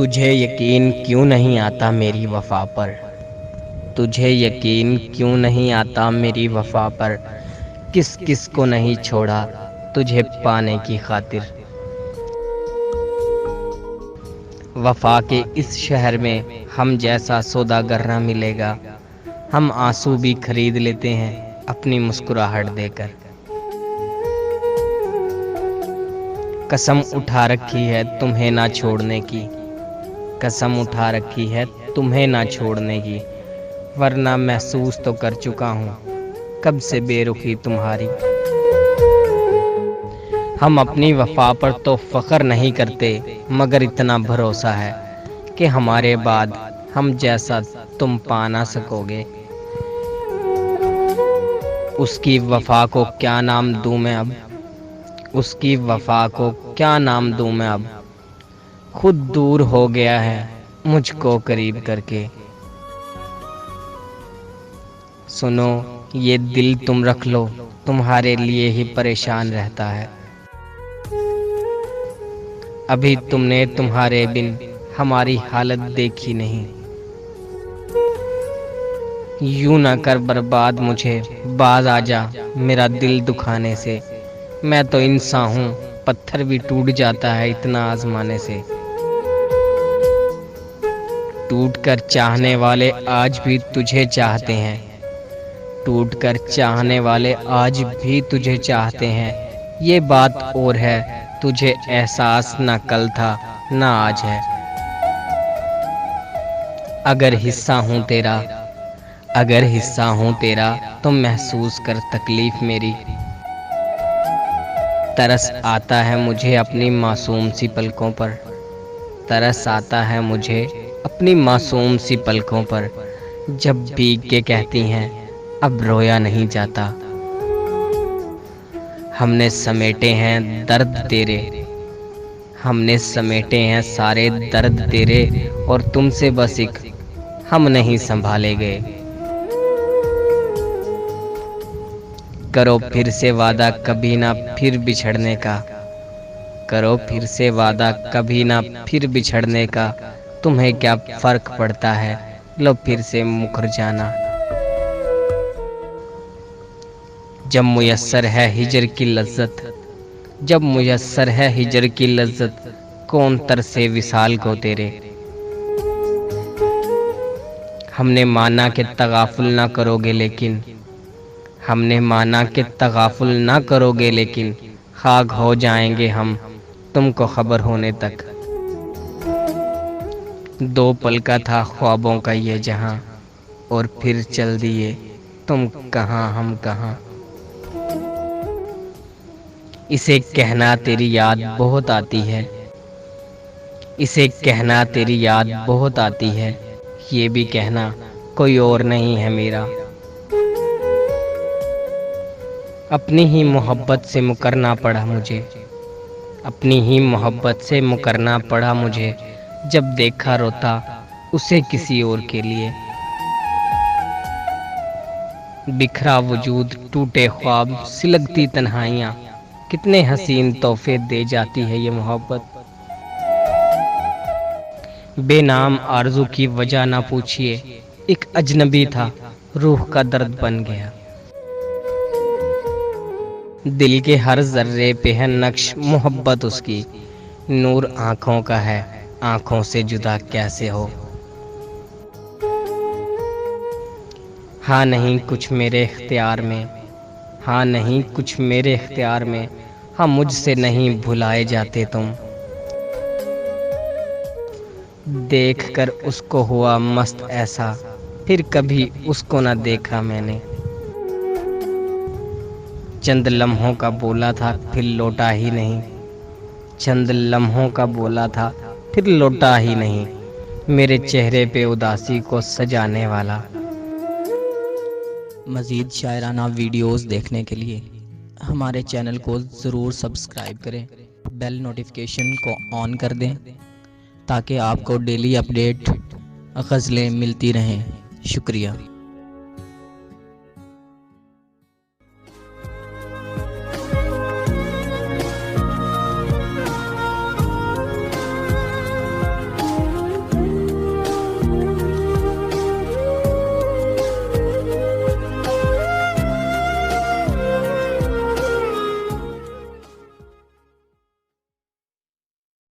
तुझे यकीन क्यों नहीं आता मेरी वफा पर। तुझे यकीन क्यों नहीं आता मेरी वफा पर। किस किस को नहीं छोड़ा तुझे पाने की खातिर। वफा के इस शहर में हम जैसा सौदागर ना मिलेगा। हम आंसू भी खरीद लेते हैं अपनी मुस्कुराहट देकर। कसम उठा रखी है तुम्हें ना छोड़ने की। कसम उठा रखी है तुम्हें ना छोड़ने की। वरना महसूस तो कर चुका हूँ कब से बेरुखी तुम्हारी। हम अपनी वफा पर तो फख्र नहीं करते, मगर इतना भरोसा है कि हमारे बाद हम जैसा तुम पा ना सकोगे। उसकी वफा को क्या नाम दूं मैं अब। उसकी वफा को क्या नाम दूं मैं अब। खुद दूर हो गया है मुझको करीब करके। सुनो ये दिल तुम रख लो, तुम्हारे लिए ही परेशान रहता है। अभी तुमने तुम्हारे बिन हमारी हालत देखी नहीं। यूं ना कर बर्बाद मुझे, बाज आजा मेरा दिल दुखाने से। मैं तो इंसान हूँ, पत्थर भी टूट जाता है इतना आजमाने से। टूटकर चाहने वाले आज भी तुझे चाहते हैं। टूटकर चाहने वाले आज भी तुझे चाहते हैं। ये बात और है तुझे एहसास ना कल था ना आज है। अगर हिस्सा हूँ तेरा, अगर हिस्सा हूँ तेरा तो महसूस कर तकलीफ मेरी। तरस आता है मुझे अपनी मासूम सी पलकों पर। तरस आता है मुझे अपनी मासूम सी पलकों पर। जब भीग के कहती हैं अब रोया नहीं जाता। हमने समेटे हैं दर्द तेरे, हमने समेटे हैं सारे दर्द तेरे। और तुमसे बस एक हम नहीं संभाले गए। करो फिर से वादा कभी ना फिर बिछड़ने का। करो फिर से वादा कभी ना फिर बिछड़ने का। तुम्हें क्या फर्क पड़ता है लो फिर से मुकर जाना। जब मुयस्सर है हिजर की लज्जत, जब मुयस्सर है हिजर की लज्जत। कौन तरसे विसाल को तेरे। हमने माना कि तगाफुल ना करोगे लेकिन, हमने माना कि तगाफुल ना करोगे लेकिन खाक हो जाएंगे हम तुमको खबर होने तक। दो पल का था ख्वाबों का ये जहां, और फिर चल दिए तुम कहां हम कहां। इसे कहना तेरी याद बहुत आती है। इसे कहना तेरी याद बहुत आती है। ये भी कहना कोई और नहीं है मेरा। अपनी ही मोहब्बत से मुकरना पड़ा मुझे। अपनी ही मोहब्बत से मुकरना पड़ा मुझे। जब देखा रोता उसे किसी और के लिए। बिखरा वजूद टूटे ख्वाब सिलगती तन्हाइयाँ। कितने हसीन तोहफे दे जाती है ये मोहब्बत। बेनाम आरज़ू की वजह ना पूछिए, एक अजनबी था रूह का दर्द बन गया। दिल के हर जर्रे पे है नक्श मोहब्बत उसकी। नूर आंखों का है आंखों से जुदा कैसे हो। हाँ नहीं कुछ मेरे इख्तियार में, हाँ नहीं कुछ मेरे इख्तियार में। हाँ मुझसे नहीं भुलाए जाते तुम। देख कर उसको हुआ मस्त ऐसा, फिर कभी उसको ना देखा मैंने। चंद लम्हों का बोला था फिर लौटा ही नहीं। चंद लम्हों का बोला था फिर लौटा ही नहीं। मेरे चेहरे पे उदासी को सजाने वाला। मज़ीद शायराना वीडियोस देखने के लिए हमारे चैनल को ज़रूर सब्सक्राइब करें। बेल नोटिफिकेशन को ऑन कर दें ताकि आपको डेली अपडेट गज़लें मिलती रहें। शुक्रिया।